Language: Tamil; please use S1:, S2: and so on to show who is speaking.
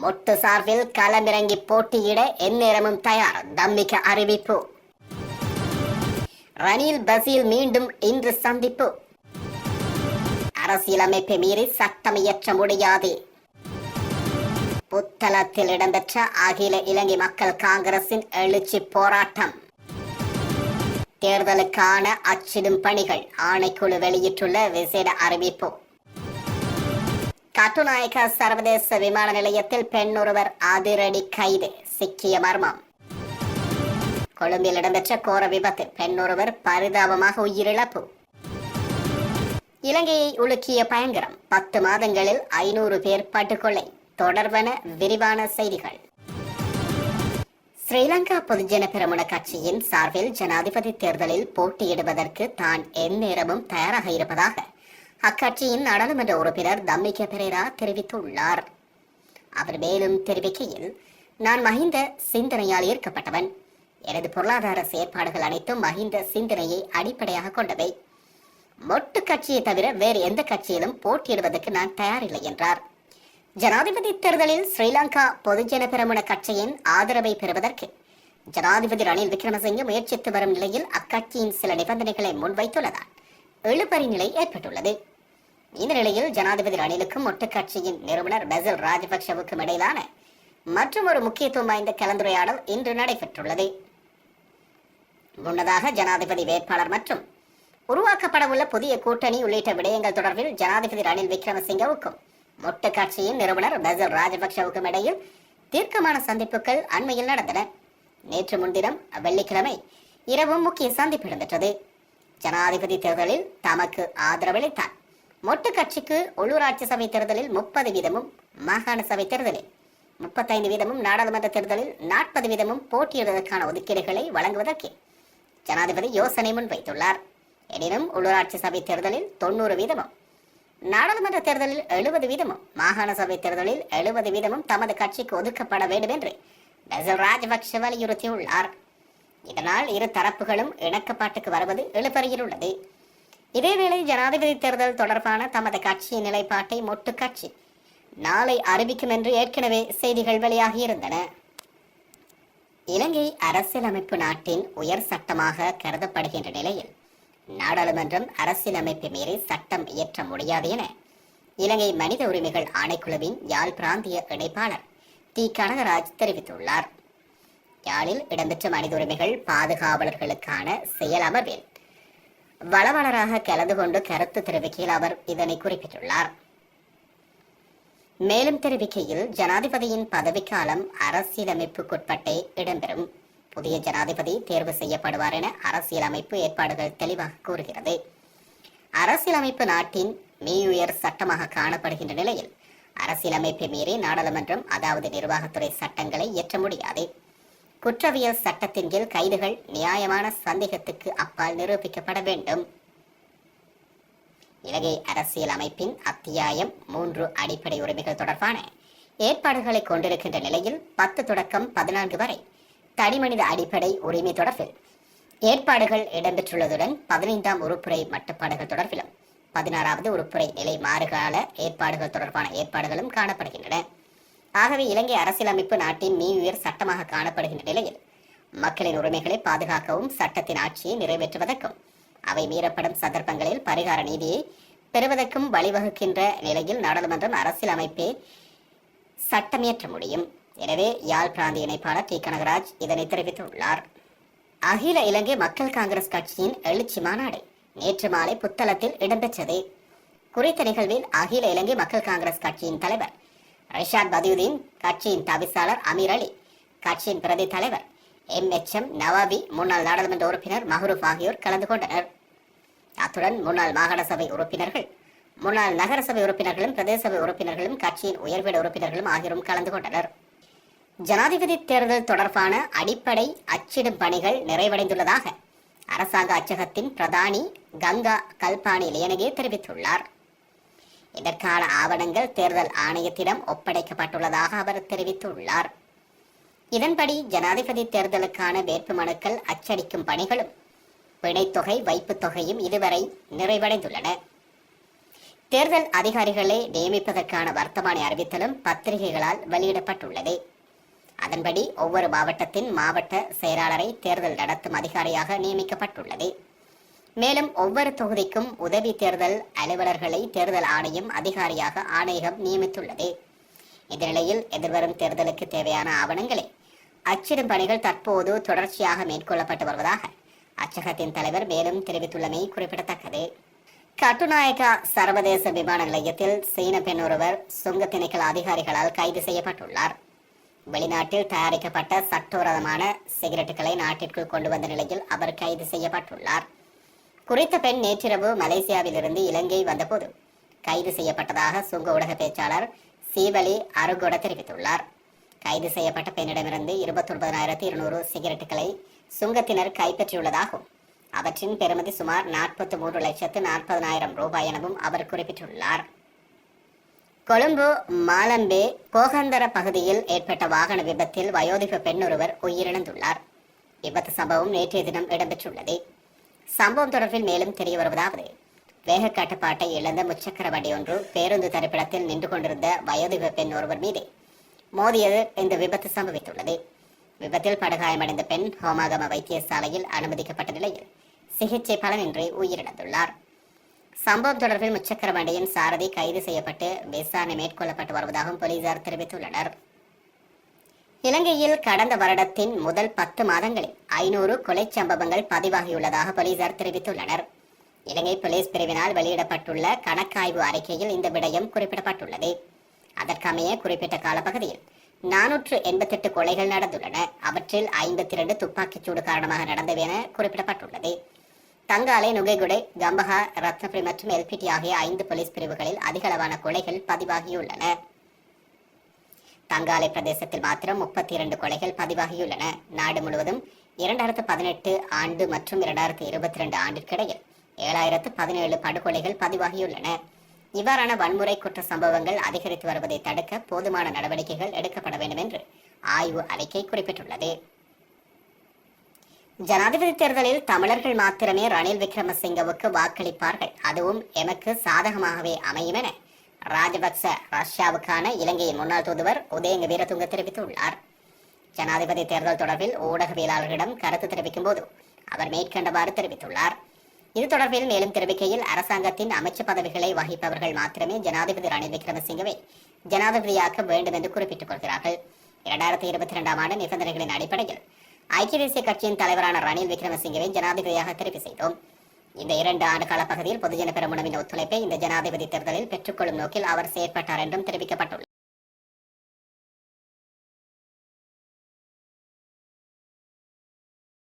S1: மொட்டு சார்பில் களமிறங்கி போட்டியிட எந்நேரமும் தயார் தம்மிக அறிவிப்பு. ரணில் பசீல் மீண்டும் இன்று சந்திப்பு. அரசியலமைப்பை மீறி சட்டம் இயற்ற முடியாது. புத்தளத்தில் இடம்பெற்ற அகில இலங்கை மக்கள் காங்கிரசின் எழுச்சி போராட்டம். தேர்தலுக்கான அச்சிடும் பணிகள் ஆணைக்குழு வெளியிட்டுள்ள விசேட அறிவிப்பு. கட்டுநாயக்க சர்வதேச விமான நிலையத்தில் பெண் ஒருவர் அதிரடி கைது, சிக்கிய மர்மம். கொழும்பில் இடம்பெற்ற கோர விபத்தில் பெண் ஒருவர் பரிதாபமாக உயிரிழப்பு. இலங்கையை உலுக்கிய பயங்கரம், 10 மாதங்களில் 500 பேர் படுகொலை. தொடர்பான விரிவான செய்திகள். ஸ்ரீலங்கா பொதுஜன பெரமுன கட்சியின் சார்பில் ஜனாதிபதி தேர்தலில் போட்டியிடுவதற்கு தான் எந்நேரமும் தயாராக இருப்பதாக அக்கட்சியின் நாடாளுமன்ற உறுப்பினர் தம்மிக பெரேரா தெரிவித்துள்ளார். அவர் மேலும் தெரிவிக்கையில், நான் மஹிந்த சிந்தனையால் ஈர்க்கப்பட்டவன். எனது பொருளாதார செயற்பாடுகள் அனைத்தும் மஹிந்த சிந்தனையை அடிப்படையாக கொண்டவை. மொட்டு கட்சியை தவிர வேறு எந்த கட்சியிலும் போட்டியிடுவதற்கு நான் தயாரில்லை என்றார். ஜனாதிபதி தேர்தலில் ஸ்ரீலங்கா பொதுஜன பெரமுன கட்சியின் ஆதரவை பெறுவதற்கு ஜனாதிபதி ரணில் விக்ரமசிங்கே முயற்சித்து வரும் நிலையில் அக்கட்சியின் சில நிபந்தனைகளை முன்வைத்துள்ளதால் இழுபறி நிலை ஏற்பட்டுள்ளது. இந்த நிலையில் ஜனாதிபதி ரணிலுக்கும் மொட்டு கட்சியின் நிறுவனர் பெசில் ராஜபக்சவுக்கும் இடையிலான மற்றும் ஒரு முக்கியத்துவம் வாய்ந்த கலந்துரையாடல் இன்று நடைபெற்றுள்ளது. முன்னதாக ஜனாதிபதி வேட்பாளர் மற்றும் உருவாக்கப்படவுள்ள புதிய கூட்டணி உள்ளிட்ட விடயங்கள் தொடர்பில் ஜனாதிபதி ரணில் விக்ரமசிங்கவுக்கும் மொட்டு கட்சியின் நிறுவனர் பெசில் ராஜபக்சவுக்கும் இடையில் தீர்க்கமான சந்திப்புகள் அண்மையில் நடந்தன. நேற்று முன்தினம் வெள்ளிக்கிழமை இரவும் முக்கிய சந்திப்பு இடம்பெற்றது. ஜனாதிபதி தேர்தலில் தமக்கு ஆதரவளித்தார். மொட்டு கட்சிக்கு உள்ளூராட்சி சபை தேர்தலில் 30%, மாகாண சபை தேர்தலில் 35%, நாடாளுமன்ற தேர்தலில் 40% போட்டியிடுவதற்கான ஒதுக்கீடுகளை வழங்குவதற்கு ஜனாதிபதி யோசனை முன்வைத்துள்ளார். எனினும் உள்ளூராட்சி சபை தேர்தலில் 90%, நாடாளுமன்ற தேர்தலில் 70%, மாகாண சபை தேர்தலில் 70% தமது கட்சிக்கு ஒதுக்கப்பட வேண்டும் என்று பெசில் ராஜபக்ஷ வலியுறுத்தியுள்ளார். இதனால் இரு தரப்புகளும் இணக்கப்பாட்டுக்கு வருவது இழுபறியில் உள்ளது. இதேவேளை ஜனாதிபதி தேர்தல் தொடர்பான தமது கட்சியின் நிலைப்பாட்டை மொட்டு கட்சி நாளை அறிவிக்கும் என்று ஏற்கனவே செய்திகள் வெளியாகியிருந்தன. இலங்கை அரசியலமைப்பு நாட்டின் உயர் சட்டமாக கருதப்படுகின்ற நிலையில் நாடாளுமன்றம் அரசியலமைப்பை மீறி சட்டம் இயற்ற முடியாது என இலங்கை மனித உரிமைகள் ஆணைக்குழுவின் யாழ் பிராந்திய இணைப்பாளர் தி கனகராஜ் தெரிவித்துள்ளார். யாழில் இடம்பெற்ற மனித உரிமைகள் பாதுகாவலர்களுக்கான செயல் அமர்வில் வளவளராக கலந்து கொண்டு கருத்து தெரிவிக்கையில் அவர் இதனை குறிப்பிட்டுள்ளார். மேலும் தெரிவிக்கையில், ஜனாதிபதியின் பதவிக்காலம் அரசியலமைப்புக்குட்பட்டே இடம்பெறும். புதிய ஜனாதிபதி தேர்வு செய்யப்படுவார் என அரசியலமைப்பு ஏற்பாடுகள் தெளிவாக கூறுகிறது. அரசியலமைப்பு நாட்டின் மீயுயர் சட்டமாக காணப்படுகின்ற நிலையில் அரசியலமைப்பை மீறி நாடாளுமன்றம் அதாவது நிர்வாகத்துறை சட்டங்களை இயற்ற முடியாது. குற்றவியல் சட்டத்தின் கீழ் கைதுகள் நியாயமான சந்தேகத்துக்கு அப்பால் நிரூபிக்கப்பட வேண்டும். இலங்கை அரசியல் அமைப்பின் அத்தியாயம் 3 அடிப்படை உரிமைகள் தொடர்பான ஏற்பாடுகளை கொண்டிருக்கின்ற நிலையில் 10 தொடக்கம் 14 வரை தனிமனித அடிப்படை உரிமை தொடர்பில் ஏற்பாடுகள் இடம்பெற்றுள்ளதுடன் 15ஆம் உறுப்புரை மட்டுப்பாடுகள் தொடர்பிலும் 16வது உறுப்புரை நிலை மாறுகால ஏற்பாடுகள் தொடர்பான ஏற்பாடுகளும் காணப்படுகின்றன. ஆகவே இலங்கை அரசியலமைப்பு நாட்டின் மீயுயர் சட்டமாக காணப்படுகின்ற நிலையில் மக்களின் உரிமைகளை பாதுகாக்கவும் சட்டத்தின் ஆட்சியை நிறைவேற்றுவதற்கும் அவை மீறப்படும் சந்தர்ப்பங்களில் பரிகார நீதியை பெறுவதற்கும் வழிவகுக்கின்ற நிலையில் நாடாளுமன்றம் அரசியலமைப்பை சட்டமியற்ற முடியும். எனவே யாழ் பிராந்திய இணைப்பாளர் டி கனகராஜ் இதனை தெரிவித்துள்ளார். அகில இலங்கை மக்கள் காங்கிரஸ் கட்சியின் எழுச்சி மாநாடு நேற்று மாலை புத்தளத்தில் இடம்பெற்றது. குறித்த நிகழ்வில் அகில இலங்கை மக்கள் காங்கிரஸ் கட்சியின் தலைவர் ரிஷாட் பதியுதீன், கட்சியின் தவிசாளர் அமீர் அலி, கட்சியின் பிரதி தலைவர் MHM நவாவி, முன்னாள் நாடாளுமன்ற உறுப்பினர் மஹ்ரூப் ஆகியோர் கலந்து கொண்டனர். அத்துடன் முன்னாள் மாகாண சபை உறுப்பினர்கள், முன்னாள் நகர சபை உறுப்பினர்களும் பிரதேச சபை உறுப்பினர்களும் கட்சியின் உயர்விட உறுப்பினர்களும் ஆகியோரும் கலந்து கொண்டனர். ஜனாதிபதி தேர்தல் தொடர்பான அடிப்படை அச்சிடும் பணிகள் நிறைவடைந்துள்ளதாக அரசாங்க அச்சகத்தின் பிரதானி கங்கா கல்பானி லியனகே தெரிவித்துள்ளார். இதற்கான ஆவணங்கள் தேர்தல் ஆணையத்திடம் ஒப்படைக்கப்பட்டுள்ளதாக அவர் தெரிவித்துள்ளார். இதன்படி ஜனாதிபதி தேர்தலுக்கான வேட்புமனுக்கள் அச்சடிக்கும் பணிகளும் பிணைத்தொகை வைப்புத் தொகையும் இதுவரை நிறைவடைந்துள்ளன. தேர்தல் அதிகாரிகளை நியமிப்பதற்கான வர்த்தமானி அறிவித்தலும் பத்திரிகைகளால் வெளியிடப்பட்டுள்ளது. அதன்படி ஒவ்வொரு மாவட்டத்தின் மாவட்ட செயலாளரை தேர்தல் நடத்தும் அதிகாரியாக நியமிக்கப்பட்டுள்ளது. மேலும் ஒவ்வொரு தொகுதிக்கும் உதவி தேர்தல் அலுவலர்களை தேர்தல் ஆணையம் அதிகாரியாக ஆணையகம் நியமித்துள்ளது. இந்த நிலையில் எதிர்வரும் தேர்தலுக்கு தேவையான ஆவணங்களை அச்சிடும் பணிகள் தற்போது தொடர்ச்சியாக மேற்கொள்ளப்பட்டு வருவதாக அச்சகத்தின் தலைவர் மேலும் தெரிவித்துள்ளமை குறிப்பிடத்தக்கது. கட்டுநாயக்கா சர்வதேச விமான நிலையத்தில் சீன பெண் ஒருவர் சுங்க திணைக்கள அதிகாரிகளால் கைது செய்யப்பட்டுள்ளார். வெளிநாட்டில் தயாரிக்கப்பட்ட சட்டவிரோதமான சிகரெட்டுகளை நாட்டிற்குள் கொண்டு வந்த நிலையில் அவர் கைது செய்யப்பட்டுள்ளார். குறித்த பெண் நேற்றிரவு மலேசியாவிலிருந்து இலங்கை வந்தபோது கைது செய்யப்பட்டதாக சுங்க ஊடக பேச்சாளர் சீவலி அருகொட தெரிவித்துள்ளார். கைது செய்யப்பட்ட பெண்ணிடமிருந்து 29,200 சிகரெட்டுகளை சுங்கத்தினர் கைப்பற்றியுள்ளதாகவும் அவற்றின் பெறுமதி சுமார் 43,40,000 ரூபாய் எனவும் அவர் குறிப்பிட்டுள்ளார். கொழும்பு மாலம்பே கோகந்தர பகுதியில் ஏற்பட்ட வாகன விபத்தில் வயோதிக பெண் ஒருவர் உயிரிழந்துள்ளார். விபத்து சம்பவம் நேற்றைய தினம் இடம்பெற்றுள்ளது. சம்பவம் தொடர்பில் மேலும் தெரிய வருவதாவது, வேக கட்டுப்பாட்டை இழந்த முச்சக்கர வண்டி ஒன்று பேருந்து தரிப்பிடத்தில் நின்று கொண்டிருந்த வயோதிக பெண் ஒருவர் மீது மோதியது இந்த விபத்து சம்பவித்துள்ளது. விபத்தில் படுகாயமடைந்த பெண் ஹோமாகம வைத்தியசாலையில் அனுமதிக்கப்பட்ட நிலையில் சிகிச்சை பலனின்றி உயிரிழந்துள்ளார். சம்பவம் தொடர்பில் முச்சக்கர வண்டியின் சாரதி கைது செய்யப்பட்டு விசாரணை மேற்கொள்ளப்பட்டு வருவதாகவும் போலீசார் தெரிவித்துள்ளனர். இலங்கையில் கடந்த வருடத்தின் முதல் 10 மாதங்களில் 500 கொலை சம்பவங்கள் பதிவாகியுள்ளதாக போலீசார் தெரிவித்துள்ளனர். இலங்கை போலீஸ் பிரிவினால் வெளியிடப்பட்டுள்ள கணக்காய்வு அறிக்கையில் இந்த விடயம் குறிப்பிடப்பட்டுள்ளது. அதற்கமைய குறிப்பிட்ட காலப்பகுதியில் 488 கொலைகள் நடந்துள்ளன. அவற்றில் 52 துப்பாக்கிச்சூடு காரணமாக நடந்தவை என குறிப்பிடப்பட்டுள்ளது. தங்காலை, நுகைகுடை, கம்பஹா, ரத்னபுரி மற்றும் எல்பிடி ஆகிய 5 போலீஸ் பிரிவுகளில் அதிகளவான கொலைகள் பதிவாகியுள்ளன. தங்காலை பிரதேசத்தில் மாத்திரம் 32 கொலைகள் பதிவாகியுள்ளன. நாடு முழுவதும் 2018 ஆண்டு மற்றும் 2022 ஆண்டிற்கிடையில் 7017 படுகொலைகள் பதிவாகியுள்ளன. இவ்வாறான வன்முறை குற்ற சம்பவங்கள் அதிகரித்து வருவதை தடுக்க போதுமான நடவடிக்கைகள் எடுக்கப்பட வேண்டும் என்று ஆய்வு அறிக்கை குறிப்பிட்டுள்ளது. ஜனாதிபதி தேர்தலில் தமிழர்கள் மாத்திரமே ரணில் விக்ரமசிங்கவுக்கு வாக்களிப்பார்கள், அதுவும் எமக்கு சாதகமாகவே அமையும் என ராஜபக்ச ரஷ்யாவுக்கான இலங்கையின் முன்னாள் தூதுவர் உதயங்க வீரதுங்க தெரிவித்துள்ளார். ஜனாதிபதி தேர்தல் தொடர்பில் ஊடகவியலாளர்களிடம் கருத்து தெரிவிக்கும் போது அவர் மேற்கண்டவாறு தெரிவித்துள்ளார். இது தொடர்பில் மேலும் தெரிவிக்கையில், அரசாங்கத்தின் அமைச்சு பதவிகளை வகிப்பவர்கள் மாத்திரமே ஜனாதிபதி ரணில் விக்ரமசிங்கவை ஜனாதிபதியாக்க வேண்டும் என்று குறிப்பிட்டுக் கொள்கிறார்கள். 2022 ஆண்டு நிபந்தனைகளின் அடிப்படையில் ஐக்கிய தேசிய கட்சியின் தலைவரான ரணில் விக்ரமசிங்கவை ஜனாதிபதியாக தெரிவு செய்தோம். இந்த 2 ஆண்டு கால பகுதியில் பொதுஜன பெரமுனவின் ஒத்துழைப்பை இந்த ஜனாதிபதி தேர்தலில் பெற்றுக்கொள்ளும் நோக்கில் அவர் செயற்பட்டார் என்றும் தெரிவிக்கப்பட்டுள்ளது.